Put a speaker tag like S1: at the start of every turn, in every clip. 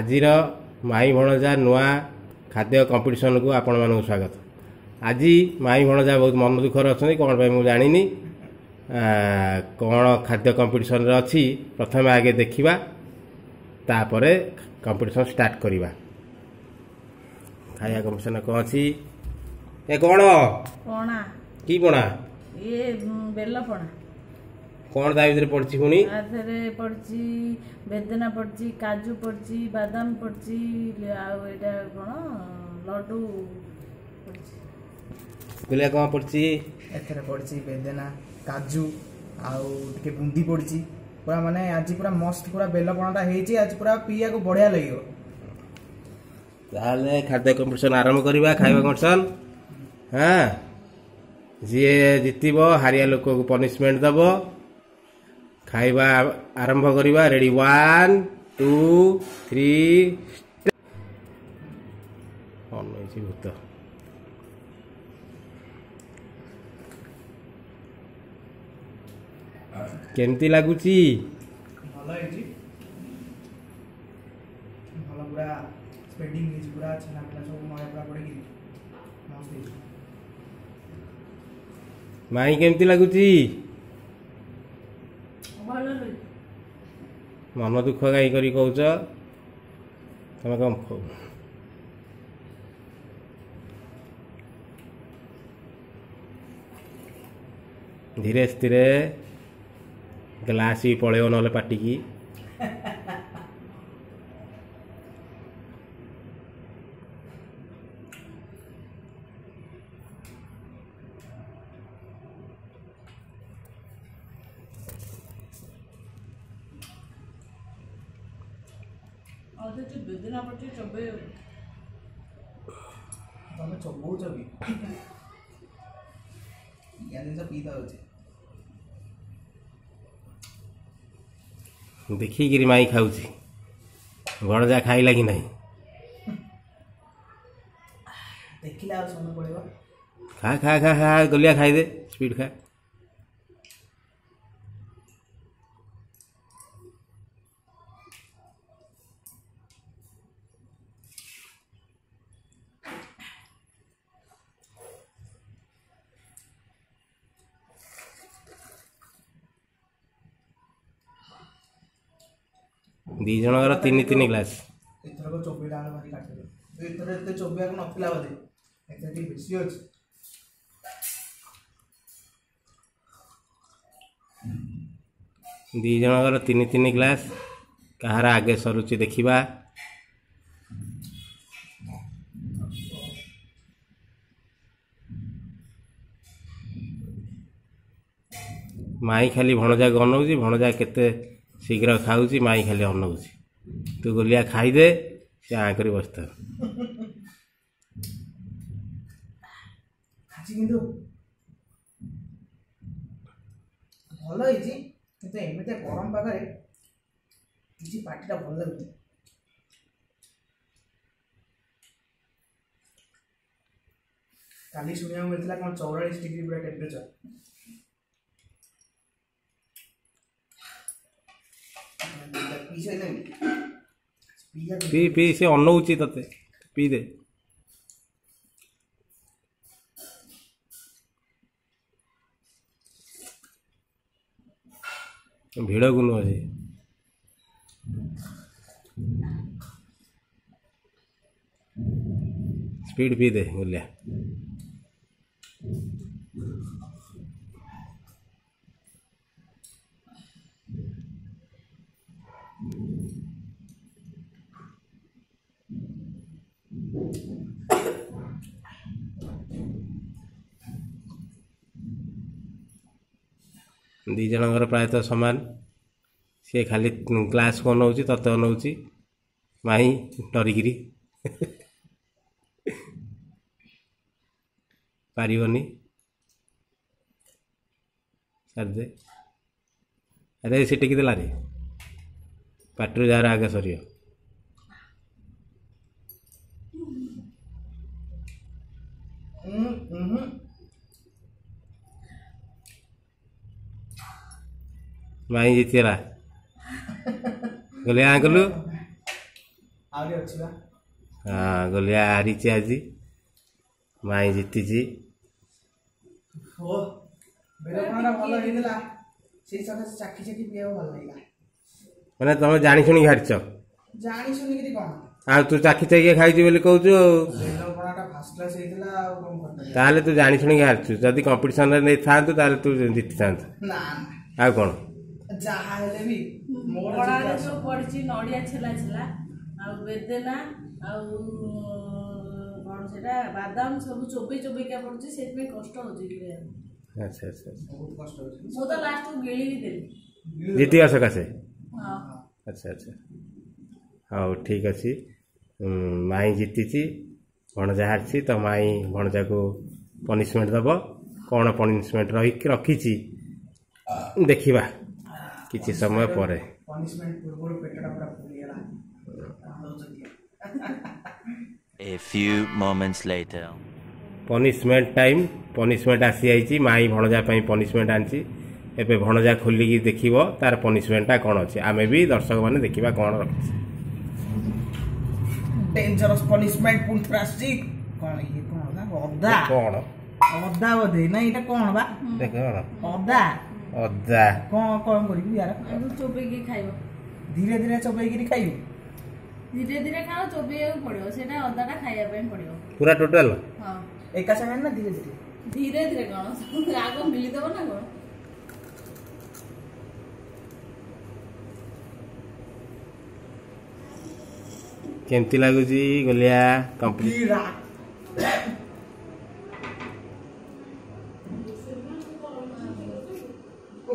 S1: आजिर माई भणजा नुआ खाद्य कंपटीशन को आपण मानक स्वागत। आज माई भणजा बहुत मन दुखर अच्छा कौन मुझे जानी कौन खाद्य कंपटीशन अच्छी प्रथम आगे देखा तापर कंपटीशन स्टार्ट करवा। खाया कंपटीशन कौन अच्छी ए कौन
S2: पणा
S1: की पणा
S2: ये बेल पणा
S1: कौन ता भीतर पड़ी पुणी
S2: पड़ी बेदना पड़ी काजू पड़ी बादाम पड़ी आटा कौन लड्डू
S1: बोलिया कौन पड़ी
S3: एथरे पड़ी बेदना काजू आउ बुंदी पड़ी पूरा माने आज पूरा मस्त पूरा बेल पणाटा होती आज पूरा पीया को बढ़िया लगे।
S1: ताले खाद्य कंपटीशन आरंभ करवा खाଇବା कंपटीशन। हाँ जी जितब हारिया लोक को पनिशमेंट दब खाଇବା आरंभ करवा। रेडी 1 2 3 भूत केमती लगुच
S3: भल पूरा स्प्रेडिंग पूरा छेना पिला सब नया पूरा पड़ी मस्त
S1: माई केमती लगुच मन दुख कहीं करी कौच तुम कम धीरे स्थिर ग्लास भी पलैब ना पाटी की
S2: बेदना पड़ी चबे
S3: तुम चबौच भी जिन पीता
S1: देखिकी माई खाऊ भणजा खाइला कि नहीं
S3: देखिला समय पड़ेगा
S1: खा खा खा खा गलिया खाईदे स्पीड खा। दी जनगर तीन तीन ग्लास
S3: एथर को चोबेटा भारी काटे एथर एते चोबिया को नथिला बदे एथर टी बेसी अछि
S1: दी जनगर तीन तीन ग्लास कहार आगे सरुचि देखिबा। माई खाली भणजा को अनौची भणजा केते शीघ्र खाऊची माई खाली अनौची तू गोलिया खाईदे से आकर बसता
S3: खाची किंतु भल होइची किंतु एमिते गरम पागरे किछि पार्टीटा भल लागुची। काली सुनिया मिलथिला कोन 44 डिग्री पूरा टेम्परेचर
S1: पी पी से अनौची तते पी दे भिड़ को नुह स्पीड पी दे बोलिया दी जनकर प्रायतः सामान सी खाली ग्लास को अनौची तते अनौची माई डरिकी पारिबनी सारदे अरे से टिकी देला रे पाटर जार आगे सरियो माई जीतीला गले आ गलु
S3: ଆହୁରି ଅଛି ବା।
S1: ହଁ ଗୋଲିଆ ହାରିଛି ଆଜି, ମାଇଁ ଜିତିଛି।
S3: ଓ ବେଲପଣାଟା ଭଲ ହେଇଥିଲା, ସେଇ ସକାଶେ ଚାଖି ଚାଖି ପିଇବାକୁ ଭଲ ଲାଗିଲା।
S1: ମାନେ ତମେ ଜାଣି ଶୁଣିକି ହାରିଛ?
S3: ଜାଣି ଶୁଣିକିରି କଣ,
S1: ଆଉ ତୁ ଚାଖି ଚାଖିଆ ଖାଇଛୁ ବୋଲି କହୁଛୁ ଆଉ।
S3: ବେଲପଣାଟା ଫାର୍ଷ୍ଟ କ୍ଲାସ୍ ହେଇଥିଲା ଆଉ କଣ କରିପାରିବା।
S1: ତାହେଲେ ତୁ ଜାଣି ଶୁଣିକି ହାରିଛୁ। ଯଦି କମ୍ପିଟିସନରେ ନେଇଥାନ୍ତୁ ତାହେଲେ ତୁ ଜିତିଥାନ୍ତୁ।
S3: ନା
S1: ଆଉ କଣ
S3: ଯାହା ହେଲେ ବି ମୋର
S2: ପଣାରେ ଯୋଉ ପଡିଛି ନଡିଆ ଛେଲା ଛେଲା ଆଉ ବେଦେନା ଆଉ କଣ ସେଟା ବାଦାମ ସବୁ ଚୋବେଇ ଚୋବେଇକା ପଡୁଛି, ସେଥିପାଇଁ କଷ୍ଟ ହଉଛି ଗିଳିବାକୁ।
S1: ଆଚ୍ଛା ଆଚ୍ଛା
S3: ବହୁତ କଷ୍ଟ ହଉଛି।
S2: ମୁଁ ତ ଲାଷ୍ଟକୁ ଗିଳି ବି ଦେଲି।
S1: ଜିତିବା ସକାଶେ?
S2: ହଁ
S1: ଆଚ୍ଛା ଆଚ୍ଛା ହଉ ଠିକ୍ ଅଛି। ମାଇଁ ଜିତିଛି, ଭଣଜା ହାରିଛି। ତ ମାଇଁ ଭଣଜାକୁ ପନିସମେଣ୍ଟ ଦେବ। କ'ଣ ପନିସମେଣ୍ଟ ରଖିଛି ଦେଖିବା କିଛି ସମୟ ପରେ।
S3: ପନିସମେଣ୍ଟ ପୂର୍ବରୁ ପେଟଟା ପୁରା ଫୁଲିଗଲା।
S4: A few moments later.
S1: Punishment time. Punishment ଆସିଯାଇଛି। ମାଇଁ ଭଣଜା ପାଇଁ ପନିସମେଣ୍ଟ ଆଣିଛି। ଏବେ ଭଣଜା ଖୋଲିକି ଦେଖିବ ତାର ପନିସମେଣ୍ଟଟା କ'ଣ ଅଛି। ଆମେ ବି ଦର୍ଶକମାନେ ଦେଖିବା କ'ଣ ରଖିଛି।
S3: ଡେଞ୍ଜରସ୍ ପନିସମେଣ୍ଟ ପୁଣି ଥରେ ଆସିଛି। କ'ଣ ଇଏ କ'ଣ ନା ଅଦା?
S1: କ'ଣ
S3: ଅଦା ବୋଧେ? ନାଇଁ ଏଇଟା କ'ଣ ବା?
S1: ଦେଖ
S3: ଅଦା।
S1: ଅଦା
S3: କ'ଣ କରିବି ୟାର?
S2: ଚୋବେଇକି ଖାଇବ,
S3: ଧୀରେ ଧୀରେ ଚୋବେଇକିରି ଖାଇବି।
S2: ଧୀରେ ଧୀରେ ଖାଅ, ଚୋବେଇବାକୁ ପଡିବ। ସେଇଟା ଅଦାଟା ଖାଇବା ପାଇଁ ପଡିବ।
S1: ପୁରା ଟୋଟାଲ?
S2: ହଁ
S3: ଏକା ସାଙ୍ଗରେ ନା ଧୀରେ ଧୀରେ?
S2: ଧୀରେ ଧୀରେ କ'ଣ ଆଗ ମିଳିଦବ ନା କ'ଣ?
S1: କେମିତି ଲାଗୁଛି ଗୋଲିଆ? କମ୍ପ୍ଲିଟ୍।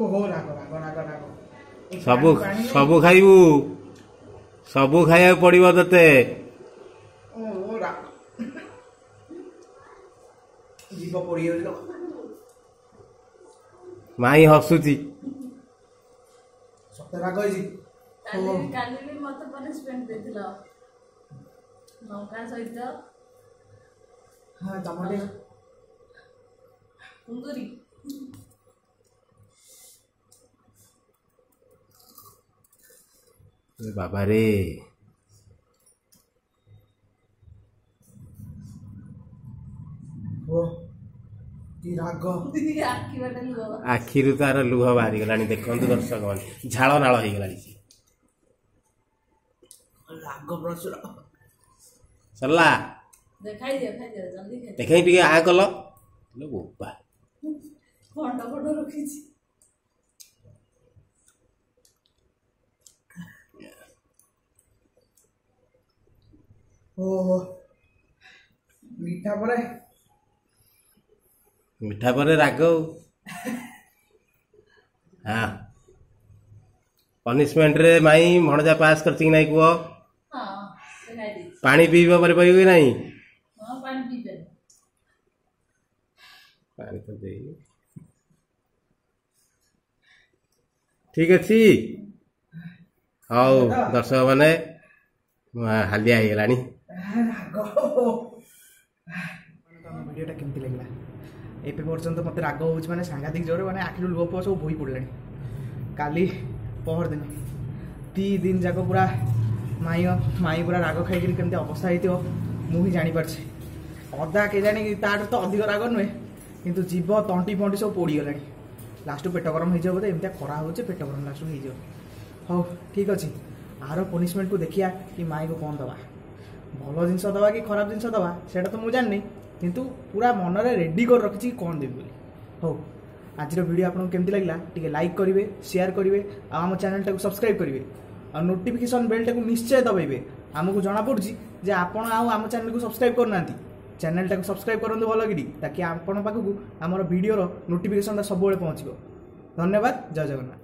S3: ଓହୋ ରାଗ ରାଗ ରାଗ ରାଗ।
S1: ସବୁ ସବୁ ଖାଇବୁ, ସବୁ ଖାଇବାକୁ ପଡିବ ତତେ।
S3: ଓହୋ ରାଗ, ଜୀବ ପଡିଯାଉଛି ଲୋ।
S1: ମାଇଁ ହସୁଛି।
S3: ସତେ ରାଗ ହେଇଛି।
S2: କାଲି ବି ମତେ ପନିସମେଣ୍ଟ ଦେଇଥିଲ ଲଙ୍କା ସହିତ
S3: ହଁ ଟମାଟୋ
S2: କୁନ୍ଦୁରି।
S1: ବାବାରେ
S3: ଓ କି ରାଗ।
S2: ଆଖି ବାଟେ ଲୁହ।
S1: ଆଖିରୁ ତାର ଲୁହ ବାହାରିଗଲାଣି। ଦେଖନ୍ତୁ ଦର୍ଶକ ମାନେ, ଝାଳ ନାଳ ହେଇଗଲାଣି।
S3: ରାଗ ପ୍ରଚୁର।
S1: ସରିଲା?
S2: ଖାଇଦିଅ ଖାଇଦିଅ ଜଲ୍ଦି ଖାଇଦିଅ।
S1: ଦେଖେଇ ଟିକେ ଆ କଲ ବୋପା।
S2: ଖଣ୍ଡ ଖଣ୍ଡ ରଖିଛି।
S3: ଓହୋ ମିଠା ପରେ
S1: ରାଗ। ହଁ ପନିସମେଣ୍ଟରେ ମାଇଁ ଭଣଜା ପାସ୍ କରିଛି କି ନାଇଁ କୁହ?
S2: ହଁ ସେ ଖାଇଦେଇଛି।
S1: ପାଣି ପିଇବା ପରେ ପାଇବ କି ନାଇଁ?
S2: ହଁ ପାଣି ପିଇବେ।
S1: ପାଣି ତ ଦେଇନି। ଠିକ୍ ଅଛି। ହଉ ଦର୍ଶକ ମାନେ, ହାଲିଆ ହେଇଗଲାଣି।
S3: ଭିଡ଼ିଓଟା କେମିତି ଲାଗିଲା? ଏବେ ପର୍ଯ୍ୟନ୍ତ ମୋତେ ରାଗ ହେଉଛି ମାନେ ସାଂଘାତିକ ଜୋରେ, ମାନେ ଆଖିରୁ ଲୁହ ଫୁହ ସବୁ ବୋହି ପଡ଼ିଲାଣି। କାଲି ପହରଦିନ 3 ଦିନ ଯାକ ପୁରା ମାଇଁ ପୁରା ରାଗ ଖାଇକିରି କେମିତି ଅବସ୍ଥା ହେଇଥିବ ମୁଁ ହିଁ ଜାଣିପାରୁଛି। ଅଦା କେଜାଣି ତାଠୁ ତ ଅଧିକ ରାଗ ନୁହେଁ, କିନ୍ତୁ ଜିଭ ତଣ୍ଟି ଫଣ୍ଟି ସବୁ ପୋଡ଼ିଗଲାଣି। ଲାଷ୍ଟକୁ ପେଟ ଗରମ ହେଇଯିବ ବୋଧେ, ଏମିତିଆ ଖରା ହେଉଛି ପେଟ ଗରମ ଲାଷ୍ଟକୁ ହେଇଯିବ। ହଉ ଠିକ୍ ଅଛି, ଆର ପନିସମେଣ୍ଟକୁ ଦେଖିବା କି ମାଇଁକୁ କ'ଣ ଦେବା। ଭଲ ଜିନିଷ ଦେବା କି ଖରାପ ଜିନିଷ ଦେବା ସେଇଟା ତ ମୁଁ ଜାଣିନି, କିନ୍ତୁ ପୁରା ମନରେ ରେଡ଼ି କରି ରଖିଛି କ'ଣ ଦେବି ବୋଲି। ହଉ ଆଜିର ଭିଡ଼ିଓ ଆପଣଙ୍କୁ କେମିତି ଲାଗିଲା ଟିକେ ଲାଇକ୍ କରିବେ, ସେୟାର କରିବେ, ଆଉ ଆମ ଚ୍ୟାନେଲଟାକୁ ସବସ୍କ୍ରାଇବ୍ କରିବେ, ଆଉ ନୋଟିଫିକେସନ୍ ବେଲ୍ଟାକୁ ନିଶ୍ଚୟ ଦବାଇବେ। ଆମକୁ ଜଣାପଡ଼ୁଛି ଯେ ଆପଣ ଆଉ ଆମ ଚ୍ୟାନେଲକୁ ସବସ୍କ୍ରାଇବ୍ କରୁନାହାନ୍ତି। ଚ୍ୟାନେଲଟାକୁ ସବସ୍କ୍ରାଇବ୍ କରନ୍ତୁ ଭଲକିରି, ତାକି ଆପଣଙ୍କ ପାଖକୁ ଆମର ଭିଡ଼ିଓର ନୋଟିଫିକେସନ୍ଟା ସବୁବେଳେ ପହଞ୍ଚିବ। ଧନ୍ୟବାଦ, ଜୟ ଜଗନ୍ନାଥ।